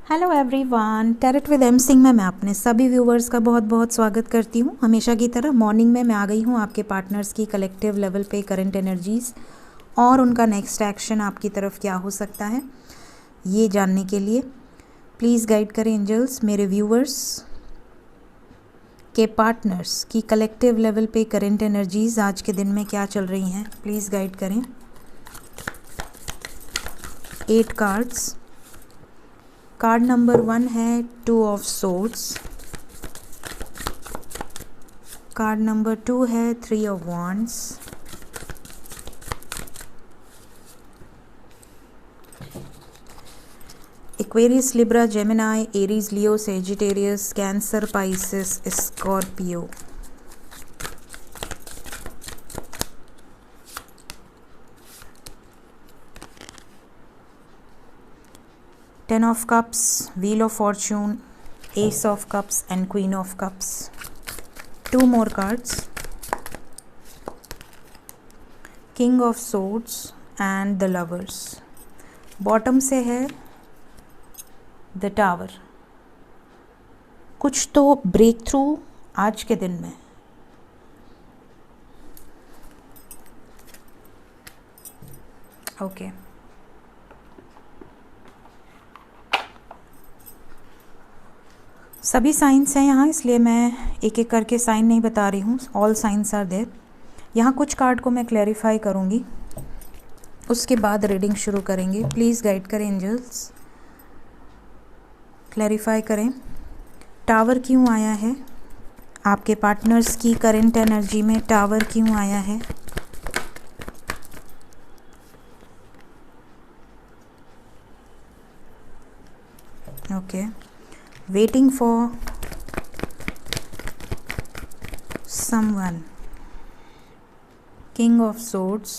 Hello everyone, tarot with M Singh में मैं अपने सभी व्यूवर्स का बहुत बहुत स्वागत करती हूँ। हमेशा की तरह मॉर्निंग में मैं आ गई हूँ आपके पार्टनर्स की कलेक्टिव लेवल पे करंट एनर्जीज़ और उनका नेक्स्ट एक्शन आपकी तरफ क्या हो सकता है ये जानने के लिए। प्लीज़ गाइड करें एंजल्स मेरे व्यूवर्स के पार्टनर्स की कलेक्टिव लेवल पे करंट एनर्जीज़ आज के दिन में क्या चल रही हैं, प्लीज़ गाइड करें। 8 कार्ड्स। कार्ड नंबर 1 है 2 ऑफ सोर्ड्स। कार्ड नंबर 2 है 3 of wands. Aquarius, Libra, Gemini, Aries, Leo, Sagittarius, cancer, Pisces, Scorpio. Ten of Cups, Wheel of Fortune, Ace of Cups and Queen of Cups. 2 more cards. King of Swords and the Lovers. Bottom से है the tower. कुछ तो break through आज के दिन में। Okay सभी science हैं यहाँ, इसलिए मैं एक एक करके साइन नहीं बता रही हूँ। All signs are there. यहाँ कुछ कार्ड को मैं क्लैरिफाई करूँगी, उसके बाद रीडिंग शुरू करेंगे। प्लीज़ गाइड करें एंजल्स, क्लैरिफाई करें टावर क्यों आया है आपके पार्टनर्स की करंट एनर्जी में। टावर क्यों आया है? Okay waiting for someone. King of Swords,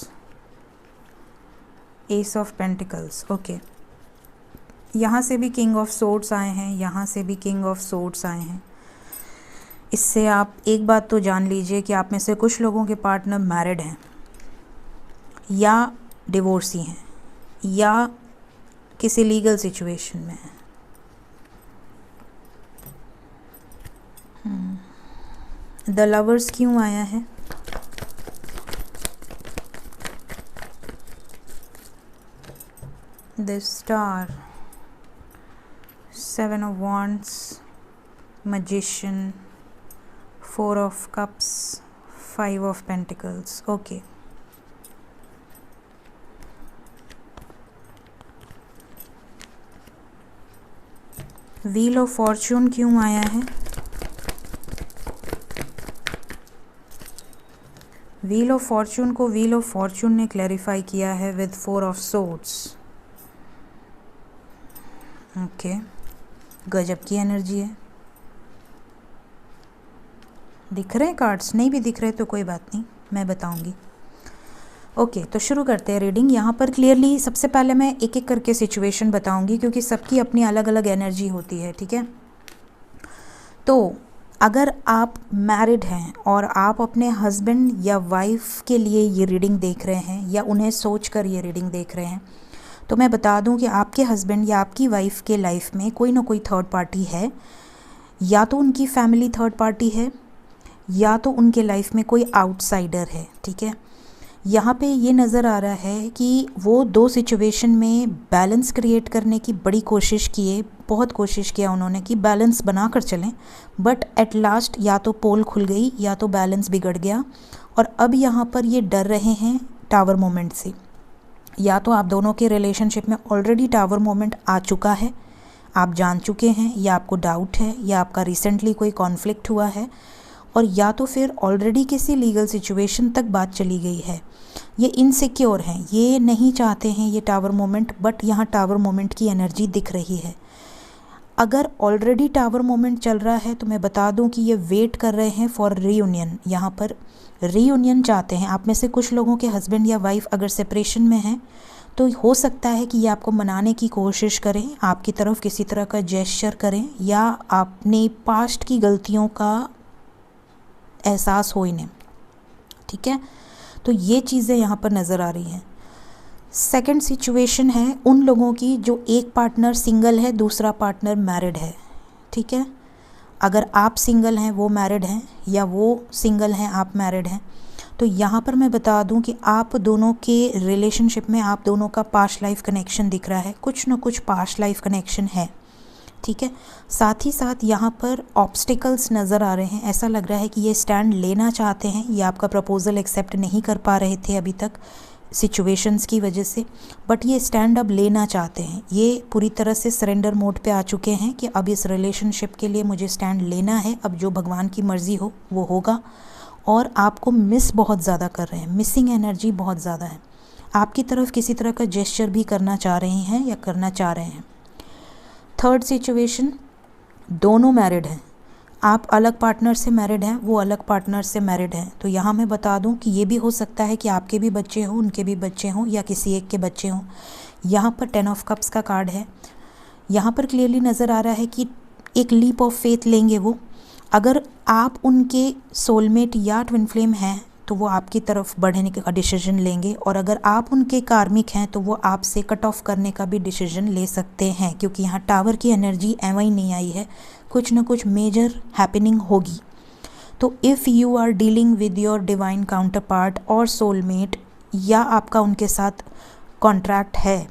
Ace of Pentacles. Okay यहाँ से भी King of Swords आए हैं, यहाँ से भी King of Swords आए हैं। इससे आप एक बात तो जान लीजिए कि आप में से कुछ लोगों के पार्टनर मैरिड हैं या डिवोर्सी हैं या किसी लीगल सिचुएशन में हैं। द लवर्स क्यों आया है? The star, 7 of wands, magician, 4 of cups, 5 of pentacles. Okay wheel of Fortune क्यों आया है? व्हील ऑफ फॉर्चून को व्हील ऑफ फॉर्चून ने क्लैरिफाई किया है विद 4 ऑफ सोर्ड्स। ओके गजब की एनर्जी है। दिख रहे हैं कार्ड्स? नहीं भी दिख रहे तो कोई बात नहीं, मैं बताऊंगी। ओके तो शुरू करते हैं रीडिंग। यहाँ पर क्लियरली सबसे पहले मैं एक एक करके सिचुएशन बताऊंगी, क्योंकि सबकी अपनी अलग अलग एनर्जी होती है, ठीक है। तो अगर आप मैरिड हैं और आप अपने हस्बैंड या वाइफ के लिए ये रीडिंग देख रहे हैं या उन्हें सोचकर ये रीडिंग देख रहे हैं, तो मैं बता दूं कि आपके हस्बैंड या आपकी वाइफ के लाइफ में कोई ना कोई थर्ड पार्टी है। या तो उनकी फैमिली थर्ड पार्टी है या तो उनके लाइफ में कोई आउटसाइडर है, ठीक है। यहाँ पे ये नज़र आ रहा है कि वो दो सिचुएशन में बैलेंस क्रिएट करने की बड़ी कोशिश किए, बहुत कोशिश किया उन्होंने कि बैलेंस बना कर चलें, बट एट लास्ट या तो पोल खुल गई या तो बैलेंस बिगड़ गया। और अब यहाँ पर ये डर रहे हैं टावर मोमेंट से। या तो आप दोनों के रिलेशनशिप में ऑलरेडी टावर मोमेंट आ चुका है, आप जान चुके हैं, या आपको डाउट है, या आपका रिसेंटली कोई कॉन्फ्लिक्ट हुआ है, और या तो फिर ऑलरेडी किसी लीगल सिचुएशन तक बात चली गई है। ये इनसिक्योर हैं, ये नहीं चाहते हैं ये टावर मोमेंट, बट यहाँ टावर मोमेंट की एनर्जी दिख रही है। अगर ऑलरेडी टावर मोमेंट चल रहा है तो मैं बता दूं कि ये वेट कर रहे हैं फॉर रीयूनियन। यहाँ पर रीयूनियन चाहते हैं। आप में से कुछ लोगों के हस्बैंड या वाइफ अगर सेपरेशन में हैं तो हो सकता है कि ये आपको मनाने की कोशिश करें, आपकी तरफ किसी तरह का जेस्चर करें, या आपने पास्ट की गलतियों का एहसास हो इन्हें, ठीक है। तो ये चीज़ें यहाँ पर नज़र आ रही हैं। सेकंड सिचुएशन है उन लोगों की जो एक पार्टनर सिंगल है, दूसरा पार्टनर मैरिड है, ठीक है। अगर आप सिंगल हैं, वो मैरिड हैं, या वो सिंगल हैं, आप मैरिड हैं, तो यहाँ पर मैं बता दूँ कि आप दोनों के रिलेशनशिप में आप दोनों का पास्ट लाइफ कनेक्शन दिख रहा है, कुछ ना कुछ पास्ट लाइफ कनेक्शन है, ठीक है। साथ ही साथ यहाँ पर ऑब्स्टिकल्स नज़र आ रहे हैं, ऐसा लग रहा है कि ये स्टैंड लेना चाहते हैं, ये आपका प्रपोज़ल एक्सेप्ट नहीं कर पा रहे थे अभी तक सिचुएशंस की वजह से, बट ये स्टैंड अब लेना चाहते हैं। ये पूरी तरह से सरेंडर मोड पे आ चुके हैं कि अब इस रिलेशनशिप के लिए मुझे स्टैंड लेना है, अब जो भगवान की मर्ज़ी हो वो होगा। और आपको मिस बहुत ज़्यादा कर रहे हैं, मिसिंग एनर्जी बहुत ज़्यादा है, आपकी तरफ किसी तरह का जेस्चर भी करना चाह रहे हैं या करना चाह रहे हैं। थर्ड सिचुएशन, दोनों मैरिड हैं, आप अलग पार्टनर से मैरिड हैं, वो अलग पार्टनर से मैरिड हैं। तो यहाँ मैं बता दूँ कि ये भी हो सकता है कि आपके भी बच्चे हों, उनके भी बच्चे हों, या किसी एक के बच्चे हों। यहाँ पर 10 ऑफ कप्स का कार्ड है, यहाँ पर क्लियरली नज़र आ रहा है कि एक लीप ऑफ फेथ लेंगे वो। अगर आप उनके सोलमेट या ट्विन फ्लेम हैं तो वो आपकी तरफ बढ़ने का डिसीजन लेंगे, और अगर आप उनके कार्मिक हैं तो वो आपसे कट ऑफ करने का भी डिसीजन ले सकते हैं, क्योंकि यहाँ टावर की एनर्जी एवं ही नहीं आई है, कुछ ना कुछ मेजर हैपनिंग होगी। तो if you are dealing with your divine counter part और सोलमेट, या आपका उनके साथ कॉन्ट्रैक्ट है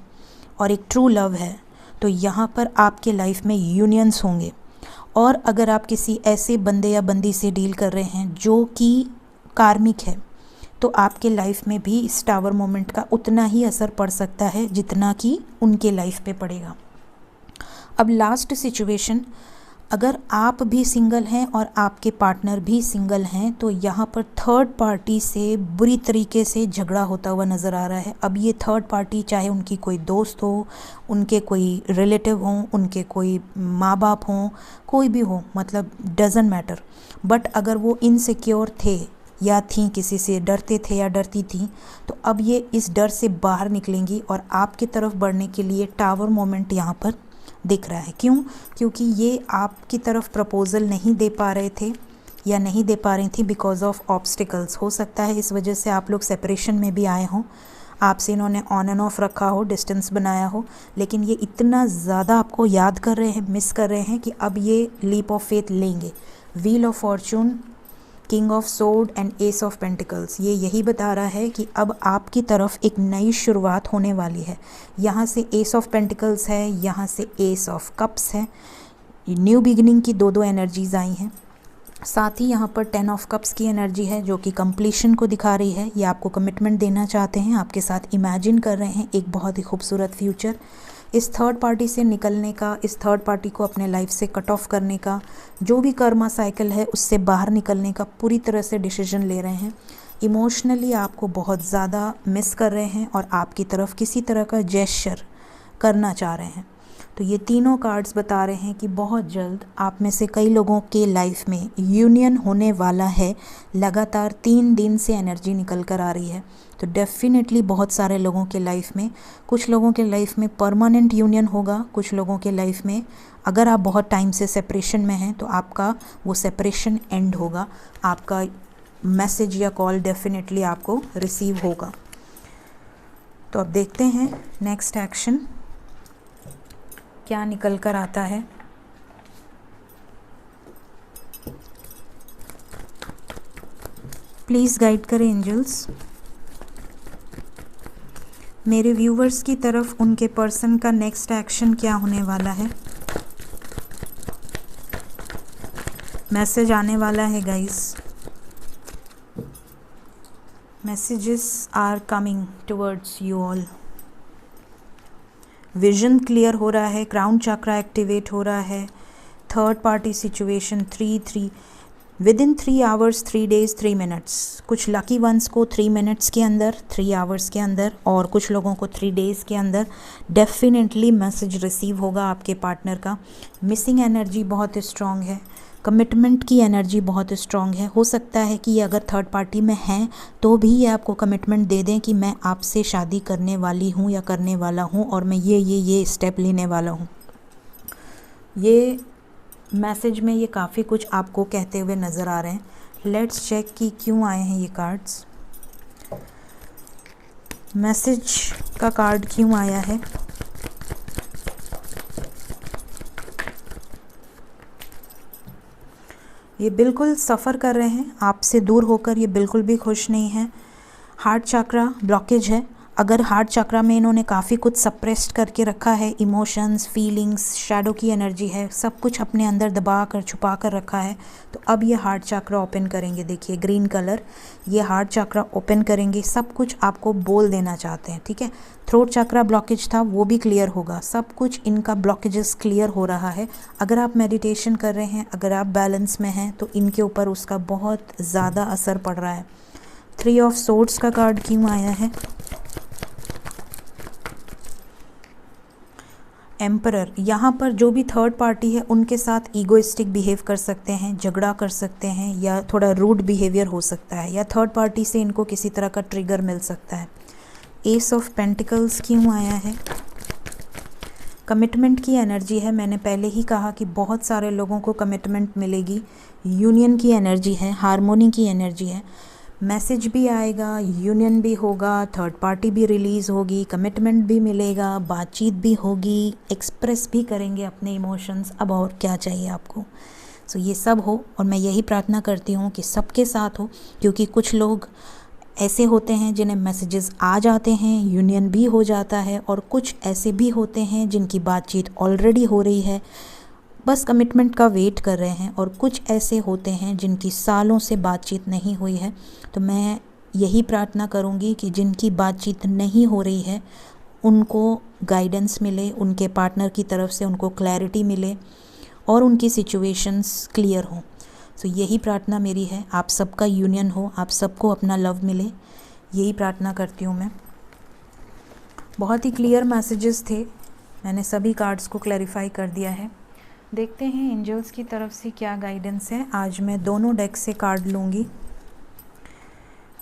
और एक ट्रू लव है, तो यहाँ पर आपके लाइफ में यूनियंस होंगे। और अगर आप किसी ऐसे बंदे या बंदी से डील कर रहे हैं जो कि कार्मिक है, तो आपके लाइफ में भी इस टावर मोमेंट का उतना ही असर पड़ सकता है जितना कि उनके लाइफ पे पड़ेगा। अब लास्ट सिचुएशन, अगर आप भी सिंगल हैं और आपके पार्टनर भी सिंगल हैं, तो यहाँ पर थर्ड पार्टी से बुरी तरीके से झगड़ा होता हुआ नज़र आ रहा है। अब ये थर्ड पार्टी चाहे उनकी कोई दोस्त हो, उनके कोई रिलेटिव हों, उनके कोई माँ बाप हों, कोई भी हो, मतलब डज़न्ट मैटर, बट अगर वो इनसिक्योर थे या थी, किसी से डरते थे या डरती थी, तो अब ये इस डर से बाहर निकलेंगी और आपकी तरफ बढ़ने के लिए टावर मोमेंट यहाँ पर दिख रहा है। क्यों? क्योंकि ये आपकी तरफ प्रपोज़ल नहीं दे पा रहे थे या नहीं दे पा रही थी बिकॉज ऑफ ऑब्स्टिकल्स। हो सकता है इस वजह से आप लोग सेपरेशन में भी आए हों, आपसे इन्होंने ऑन एंड ऑफ रखा हो, डिस्टेंस बनाया हो, लेकिन ये इतना ज़्यादा आपको याद कर रहे हैं, मिस कर रहे हैं कि अब ये लीप ऑफ फेथ लेंगे। Wheel of Fortune, king of sword and S of pentacles, ये यही बता रहा है कि अब आपकी तरफ एक नई शुरुआत होने वाली है। यहाँ से एस ऑफ पेंटिकल्स है, यहाँ से एस ऑफ कप्स है, न्यू बिगिनिंग की दो एनर्जीज आई हैं। साथ ही यहाँ पर 10 ऑफ कप्स की एनर्जी है जो कि कंप्लीशन को दिखा रही है। ये आपको कमिटमेंट देना चाहते हैं, आपके साथ इमेजिन कर रहे हैं एक बहुत ही खूबसूरत फ्यूचर। इस थर्ड पार्टी से निकलने का, इस थर्ड पार्टी को अपने लाइफ से कट ऑफ करने का, जो भी कर्मा साइकिल है उससे बाहर निकलने का पूरी तरह से डिसीजन ले रहे हैं। इमोशनली आपको बहुत ज़्यादा मिस कर रहे हैं और आपकी तरफ किसी तरह का जेस्चर करना चाह रहे हैं। तो ये तीनों कार्ड्स बता रहे हैं कि बहुत जल्द आप में से कई लोगों के लाइफ में यूनियन होने वाला है। लगातार 3 दिन से एनर्जी निकल कर आ रही है, तो डेफिनेटली बहुत सारे लोगों के लाइफ में, कुछ लोगों के लाइफ में परमानेंट यूनियन होगा, कुछ लोगों के लाइफ में अगर आप बहुत टाइम से सेपरेशन में हैं तो आपका वो सेपरेशन एंड होगा, आपका मैसेज या कॉल डेफिनेटली आपको रिसीव होगा। तो अब देखते हैं नेक्स्ट एक्शन क्या निकल कर आता है। प्लीज़ गाइड करें एंजल्स मेरे व्यूवर्स की तरफ, उनके पर्सन का नेक्स्ट एक्शन क्या होने वाला है। मैसेज आने वाला है guys, messages are coming towards you all. Vision clear हो रहा है, क्राउन चक्रा एक्टिवेट हो रहा है। Third party situation 3-3 within 3 hours 3 days 3 minutes. कुछ लकी वंस को 3 मिनट्स के अंदर, 3 आवर्स के अंदर, और कुछ लोगों को 3 डेज़ के अंदर डेफिनेटली मैसेज रिसीव होगा आपके पार्टनर का। मिसिंग एनर्जी बहुत स्ट्रॉन्ग है, कमिटमेंट की एनर्जी बहुत स्ट्रॉन्ग है। हो सकता है कि ये अगर थर्ड पार्टी में हैं तो भी ये आपको कमिटमेंट दे दें कि मैं आपसे शादी करने वाली हूँ या करने वाला हूँ और मैं ये स्टेप लेने वाला हूँ। ये मैसेज में ये काफ़ी कुछ आपको कहते हुए नज़र आ रहे हैं। लेट्स चेक कि क्यों आए हैं ये कार्ड्स। मैसेज का कार्ड क्यों आया है? ये बिल्कुल सफ़र कर रहे हैं, आपसे दूर होकर ये बिल्कुल भी खुश नहीं है। हार्ट चक्रा ब्लॉकेज है। अगर हार्ट चक्रा में इन्होंने काफ़ी कुछ सप्रेस्ड करके रखा है, इमोशंस, फीलिंग्स, शैडो की एनर्जी है, सब कुछ अपने अंदर दबा कर छुपा कर रखा है, तो अब ये हार्ट चक्रा ओपन करेंगे। देखिए ग्रीन कलर, ये हार्ट चक्रा ओपन करेंगे, सब कुछ आपको बोल देना चाहते हैं, ठीक है। थ्रोट चक्रा ब्लॉकेज था, वो भी क्लियर होगा, सब कुछ इनका ब्लॉकेजेस क्लियर हो रहा है। अगर आप मेडिटेशन कर रहे हैं, अगर आप बैलेंस में हैं, तो इनके ऊपर उसका बहुत ज़्यादा असर पड़ रहा है। 3 ऑफ सोर्ड्स का कार्ड क्यों आया है? एम्परर, यहाँ पर जो भी थर्ड पार्टी है उनके साथ ईगोइस्टिक बिहेव कर सकते हैं, झगड़ा कर सकते हैं, या थोड़ा रूड बिहेवियर हो सकता है, या थर्ड पार्टी से इनको किसी तरह का ट्रिगर मिल सकता है। एस ऑफ पेंटिकल्स क्यों आया है? कमिटमेंट की एनर्जी है। मैंने पहले ही कहा कि बहुत सारे लोगों को कमिटमेंट मिलेगी। यूनियन की एनर्जी है, हारमोनी की एनर्जी है। मैसेज भी आएगा, यूनियन भी होगा, थर्ड पार्टी भी रिलीज़ होगी, कमिटमेंट भी मिलेगा, बातचीत भी होगी, एक्सप्रेस भी करेंगे अपने इमोशंस। अब और क्या चाहिए आपको? सो ये सब हो, और मैं यही प्रार्थना करती हूँ कि सबके साथ हो, क्योंकि कुछ लोग ऐसे होते हैं जिन्हें मैसेजेस आ जाते हैं, यूनियन भी हो जाता है, और कुछ ऐसे भी होते हैं जिनकी बातचीत ऑलरेडी हो रही है, बस कमिटमेंट का वेट कर रहे हैं, और कुछ ऐसे होते हैं जिनकी सालों से बातचीत नहीं हुई है। तो मैं यही प्रार्थना करूंगी कि जिनकी बातचीत नहीं हो रही है उनको गाइडेंस मिले, उनके पार्टनर की तरफ से उनको क्लैरिटी मिले, और उनकी सिचुएशंस क्लियर हों। सो यही प्रार्थना मेरी है, आप सबका यूनियन हो, आप सबको अपना लव मिले, यही प्रार्थना करती हूँ मैं। बहुत ही क्लियर मैसेजेस थे, मैंने सभी कार्ड्स को क्लैरिफाई कर दिया है। देखते हैं एंजल्स की तरफ से क्या गाइडेंस है। आज मैं दोनों डेक से कार्ड लूँगी।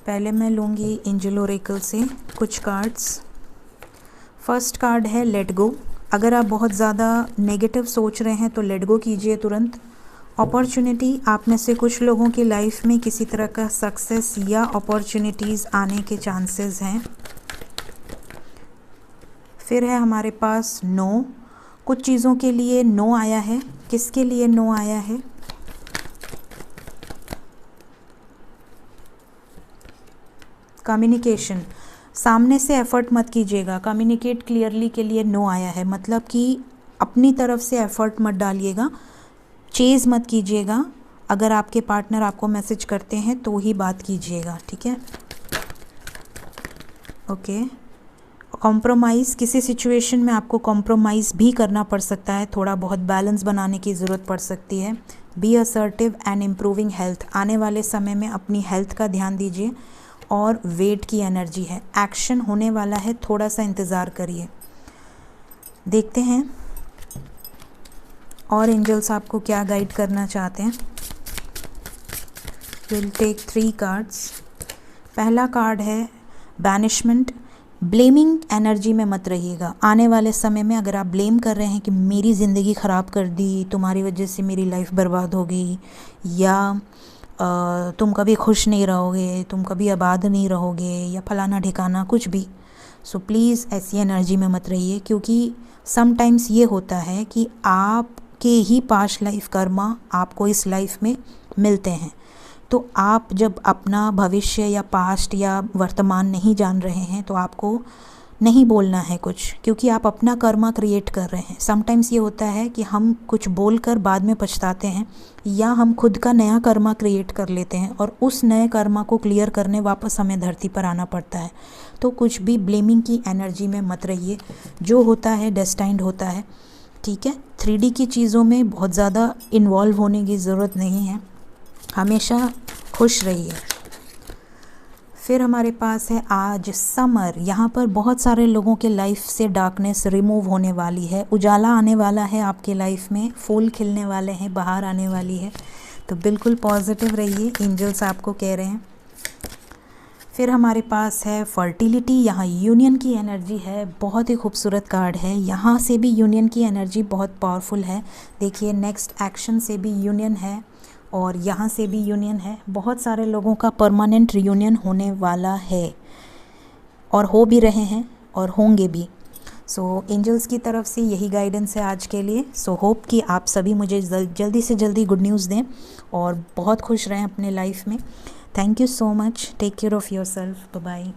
पहले मैं लूँगी एंजल ओरेकल से कुछ कार्ड्स। फर्स्ट कार्ड है लेट गो। अगर आप बहुत ज़्यादा नेगेटिव सोच रहे हैं तो लेट गो कीजिए तुरंत। अपॉर्चुनिटी, आप में से कुछ लोगों की लाइफ में किसी तरह का सक्सेस या अपॉर्चुनिटीज़ आने के चांसेस हैं। फिर है हमारे पास नो। कुछ चीज़ों के लिए नो आया है। किसके लिए नो आया है? कम्युनिकेशन, सामने से एफर्ट मत कीजिएगा, कम्युनिकेट क्लियरली के लिए नो आया है। मतलब कि अपनी तरफ से एफर्ट मत डालिएगा, चेज़ मत कीजिएगा। अगर आपके पार्टनर आपको मैसेज करते हैं तो ही बात कीजिएगा, ठीक है? ओके। कॉम्प्रोमाइज़, किसी सिचुएशन में आपको कॉम्प्रोमाइज़ भी करना पड़ सकता है, थोड़ा बहुत बैलेंस बनाने की ज़रूरत पड़ सकती है। Be assertive and improving health, आने वाले समय में अपनी हेल्थ का ध्यान दीजिए। और वेट की एनर्जी है, एक्शन होने वाला है, थोड़ा सा इंतज़ार करिए। देखते हैं और एंजल्स आपको क्या गाइड करना चाहते हैं। Will take 3 cards. पहला कार्ड है बैनिशमेंट। ब्लेमिंग एनर्जी में मत रहिएगा। आने वाले समय में अगर आप ब्लेम कर रहे हैं कि मेरी ज़िंदगी ख़राब कर दी, तुम्हारी वजह से मेरी लाइफ बर्बाद हो गई, या तुम कभी खुश नहीं रहोगे, तुम कभी आबाद नहीं रहोगे, या फलाना ठिकाना कुछ भी, सो प्लीज़ ऐसी एनर्जी में मत रहिए। क्योंकि समटाइम्स ये होता है कि आपके ही पास्ट लाइफ कर्मा आपको इस लाइफ में मिलते हैं। तो आप जब अपना भविष्य या पास्ट या वर्तमान नहीं जान रहे हैं तो आपको नहीं बोलना है कुछ, क्योंकि आप अपना कर्मा क्रिएट कर रहे हैं। समटाइम्स ये होता है कि हम कुछ बोलकर बाद में पछताते हैं, या हम खुद का नया कर्मा क्रिएट कर लेते हैं और उस नए कर्मा को क्लियर करने वापस हमें धरती पर आना पड़ता है। तो कुछ भी ब्लेमिंग की एनर्जी में मत रहिए, जो होता है डेस्टाइंड होता है, ठीक है? 3D की चीज़ों में बहुत ज़्यादा इन्वॉल्व होने की ज़रूरत नहीं है, हमेशा खुश रहिए। फिर हमारे पास है आज समर। यहाँ पर बहुत सारे लोगों के लाइफ से डार्कनेस रिमूव होने वाली है, उजाला आने वाला है आपके लाइफ में, फूल खिलने वाले हैं, बाहर आने वाली है। तो बिल्कुल पॉजिटिव रहिए, एंजल्स आपको कह रहे हैं। फिर हमारे पास है फर्टिलिटी। यहाँ यूनियन की एनर्जी है, बहुत ही खूबसूरत कार्ड है। यहाँ से भी यूनियन की एनर्जी बहुत पावरफुल है। देखिए नेक्स्ट एक्शन से भी यूनियन है, और यहाँ से भी यूनियन है। बहुत सारे लोगों का परमानेंट रियूनियन होने वाला है, और हो भी रहे हैं। और होंगे भी। सो एंजल्स की तरफ से यही गाइडेंस है आज के लिए। सो होप कि आप सभी मुझे जल्दी से जल्दी गुड न्यूज़ दें और बहुत खुश रहें अपने लाइफ में। Thank you so much. Take care of yourself. Bye bye.